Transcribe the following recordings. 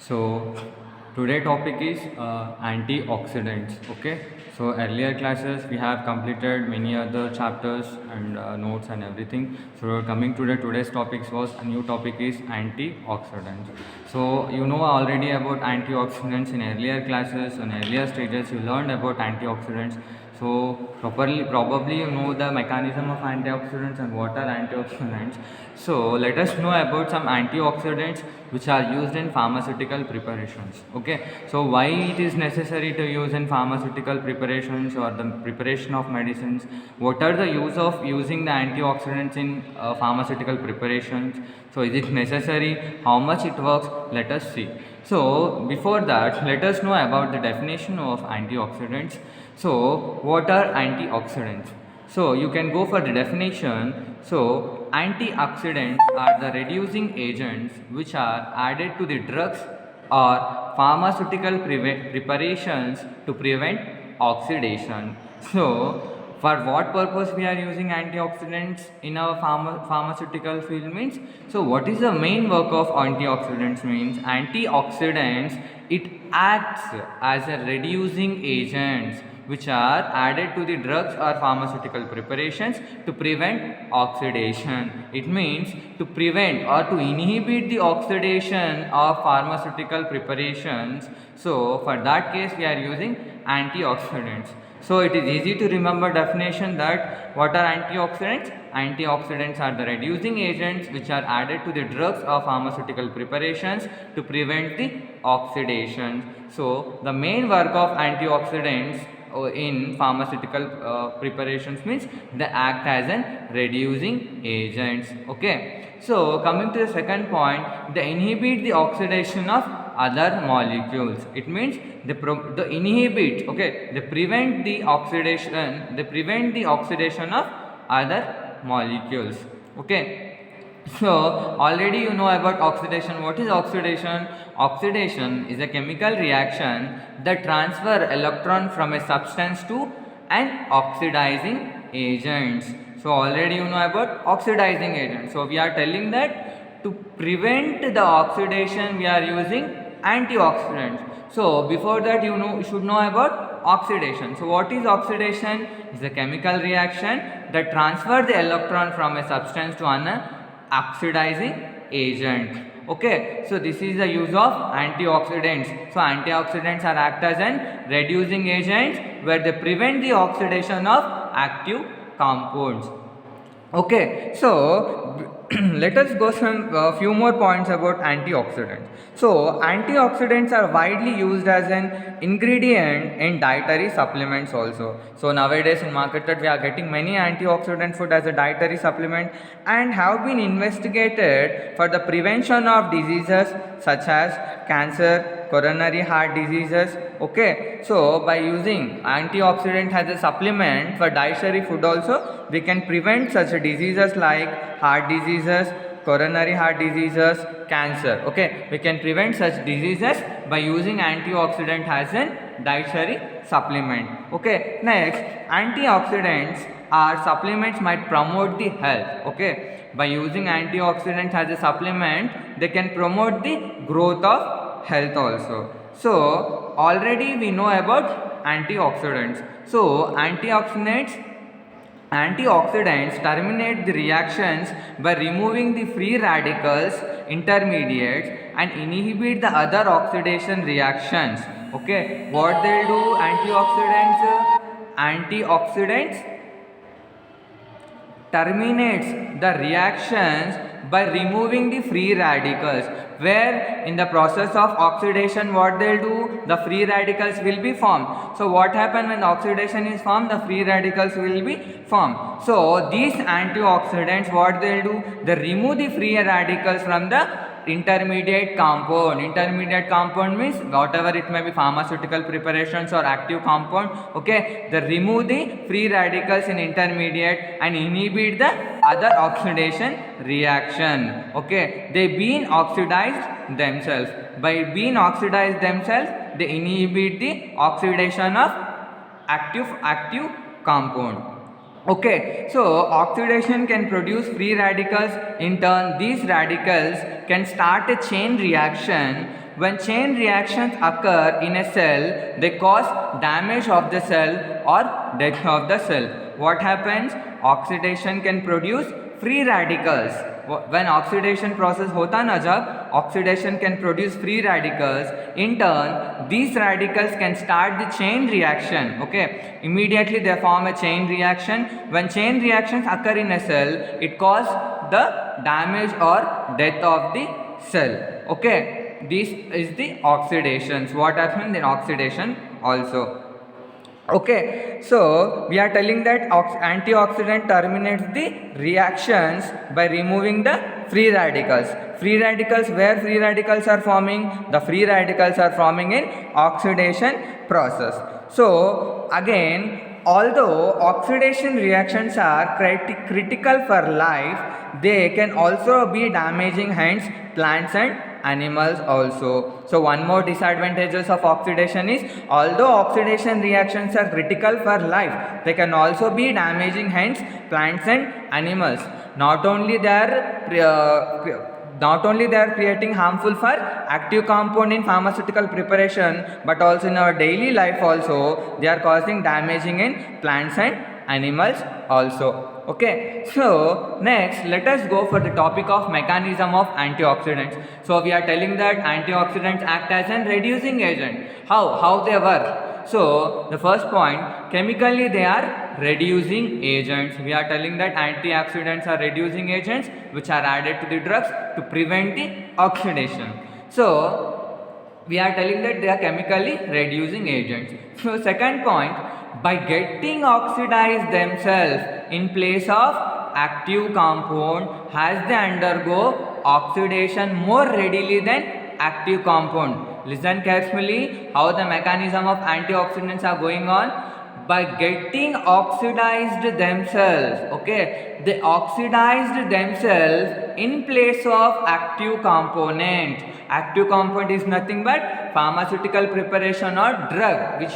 So today topic is antioxidants. Okay. So earlier classes we have completed many other chapters and notes and everything. So coming to today's topics was a new topic is antioxidants. So you know already about antioxidants in earlier classes and earlier stages. You learned about antioxidants. So probably you know the mechanism of antioxidants and what are antioxidants. So let us know about some antioxidants which are used in pharmaceutical preparations. Okay, so why it is necessary to use in pharmaceutical preparations or the preparation of medicines? What are the use of using the antioxidants in pharmaceutical preparations? So is it necessary? How much it works? Let us see. So before that, let us know about the definition of antioxidants. So what are antioxidants? So you can go for the definition. So antioxidants are the reducing agents which are added to the drugs or pharmaceutical preparations to prevent oxidation. So for what purpose we are using antioxidants in our pharmaceutical field means, so what is the main work of antioxidants means? Antioxidants, it acts as a reducing agents which are added to the drugs or pharmaceutical preparations to prevent oxidation. It means to prevent or to inhibit the oxidation of pharmaceutical preparations. So for that case we are using antioxidants. So it is easy to remember definition that what are antioxidants? Antioxidants are the reducing agents which are added to the drugs or pharmaceutical preparations to prevent the oxidation. So the main work of antioxidants in pharmaceutical preparations means they act as an reducing agents. Okay, so coming to the second point, they inhibit the oxidation of other molecules. It means they inhibit, okay, they prevent the oxidation of other molecules. Okay, so already you know about oxidation. What is oxidation? Oxidation is a chemical reaction that transfer electron from a substance to an oxidizing agent. So already you know about oxidizing agent. So we are telling that to prevent the oxidation we are using antioxidants. So before that you should know about oxidation. So what is oxidation? It's a chemical reaction that transfer the electron from a substance to an oxidizing agent. Okay, so this is the use of antioxidants. So antioxidants are act as an reducing agents where they prevent the oxidation of active compounds. Okay, so let us go some few more points about antioxidants. So antioxidants are widely used as an ingredient in dietary supplements also. So nowadays in market we are getting many antioxidant food as a dietary supplement and have been investigated for the prevention of diseases such as cancer, coronary heart diseases. Okay, so by using antioxidant as a supplement for dietary food also, we can prevent such diseases like heart diseases, coronary heart diseases, cancer. Okay, we can prevent such diseases by using antioxidant as a dietary supplement. Okay, next, antioxidants or supplements might promote the health. Okay, by using antioxidants as a supplement, they can promote the growth of health also. So already we know about antioxidants. So antioxidants terminate the reactions by removing the free radicals, intermediates, and inhibit the other oxidation reactions. Okay, what they'll do, antioxidants terminates the reactions by removing the free radicals, where in the process of oxidation what they'll do, the free radicals will be formed. So what happens when oxidation is formed, the free radicals will be formed. So these antioxidants, what they'll do, they remove the free radicals from the intermediate compound. Intermediate compound means whatever it may be, pharmaceutical preparations or active compound. Okay, they remove the free radicals in intermediate and inhibit the other oxidation reaction. Okay, they being oxidized themselves. By being oxidized themselves, they inhibit the oxidation of active compound. Okay, so oxidation can produce free radicals. In turn, these radicals can start a chain reaction. When chain reactions occur in a cell, they cause damage of the cell or death of the cell. What happens? Oxidation can produce free radicals. When oxidation process hota na jab, oxidation can produce free radicals. In turn, these radicals can start the chain reaction. Okay, immediately they form a chain reaction. When chain reactions occur in a cell, it causes the damage or death of the cell. Okay, this is the oxidations. What happens in oxidation also? Okay, so we are telling that antioxidant terminates the reactions by removing the free radicals. Free radicals, where free radicals are forming? The free radicals are forming in oxidation process. So again, although oxidation reactions are critical for life, they can also be damaging, hence plants and animals also. So one more disadvantages of oxidation is, although oxidation reactions are critical for life, they can also be damaging, hence plants and animals. Not only they are creating harmful for active compound in pharmaceutical preparation, but also in our daily life also they are causing damaging in plants and animals also. Okay, so next let us go for the topic of mechanism of antioxidants. So we are telling that antioxidants act as an reducing agent. How they work? So the first point, chemically they are reducing agents. We are telling that antioxidants are reducing agents which are added to the drugs to prevent the oxidation. So we are telling that they are chemically reducing agents. So second point, by getting oxidized themselves in place of active compound, as they undergo oxidation more readily than active compound. Listen carefully how the mechanism of antioxidants are going on. By getting oxidized themselves, okay, they oxidized themselves in place of active component. Active component is nothing but pharmaceutical preparation or drug which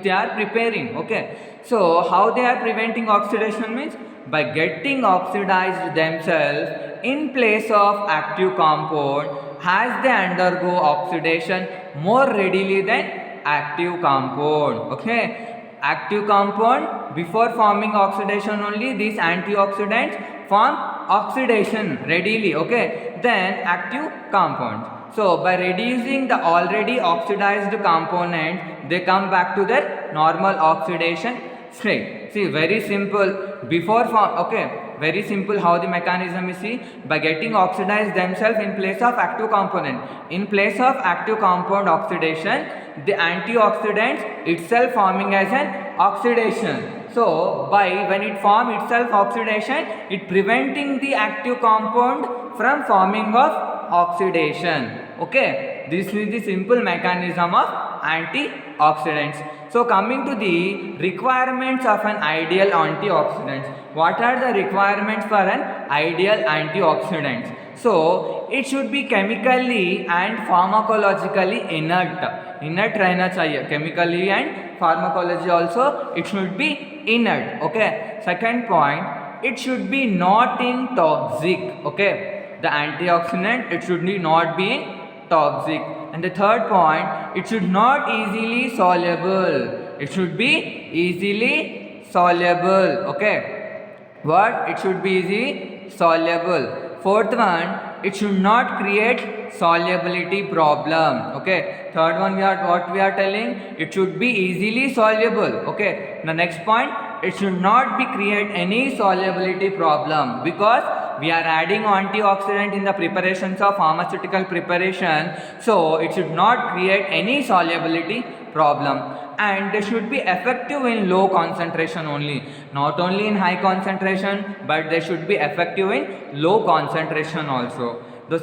they are preparing. Okay, so how they are preventing oxidation means by getting oxidized themselves in place of active compound, as they undergo oxidation more readily than active compound. Okay, active compound, before forming oxidation only these antioxidants form oxidation readily. Okay, then active compounds. So by reducing the already oxidized component, they come back to their normal oxidation state. See, very simple. Before form, okay, very simple how the mechanism is. See, by getting oxidized themselves in place of active component. In place of active compound oxidation, the antioxidants itself forming as an oxidation. So by when it form itself oxidation, it preventing the active compound from forming of oxidation. Okay, this is the simple mechanism of antioxidants. So coming to the requirements of an ideal antioxidant. What are the requirements for an ideal antioxidant? So it should be chemically and pharmacologically inert. Inert रहना चाहिए, chemically and pharmacology also it should be inert. Okay, second point, it should be not in toxic. Okay, the antioxidant, it should not be in toxic. And the third point, it should not easily soluble. It should be easily soluble. Okay, what? It should be easily soluble. Fourth one, it should not create solubility problem. Okay, third one, what we are telling, it should be easily soluble. Okay, the next point, it should not be create any solubility problem, because we are adding antioxidant in the preparations of pharmaceutical preparation, so it should not create any solubility problem. And they should be effective in low concentration only, not only in high concentration, but they should be effective in low concentration also. The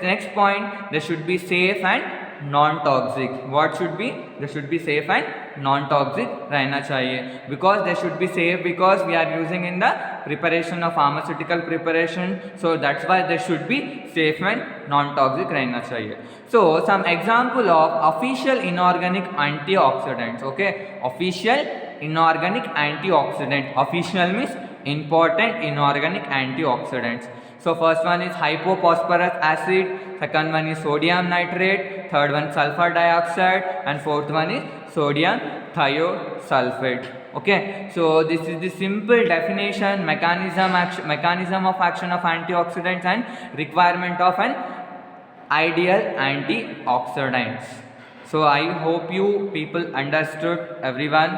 next point, they should be safe and non-toxic. What should be? They should be safe and non-toxic रहना चाहिए, because they should be safe, because we are using in the preparation of pharmaceutical preparation, so that's why they should be safe and non-toxic रहना चाहिए. So some example of official inorganic antioxidants. Okay, official inorganic antioxidant. Official means important inorganic antioxidants. So first one is hypophosphorus acid, second one is sodium nitrate, third one sulfur dioxide, and fourth one is sodium thiosulfate. Okay, so this is the simple definition, mechanism of action of antioxidants and requirement of an ideal antioxidants. So I hope you people understood, everyone.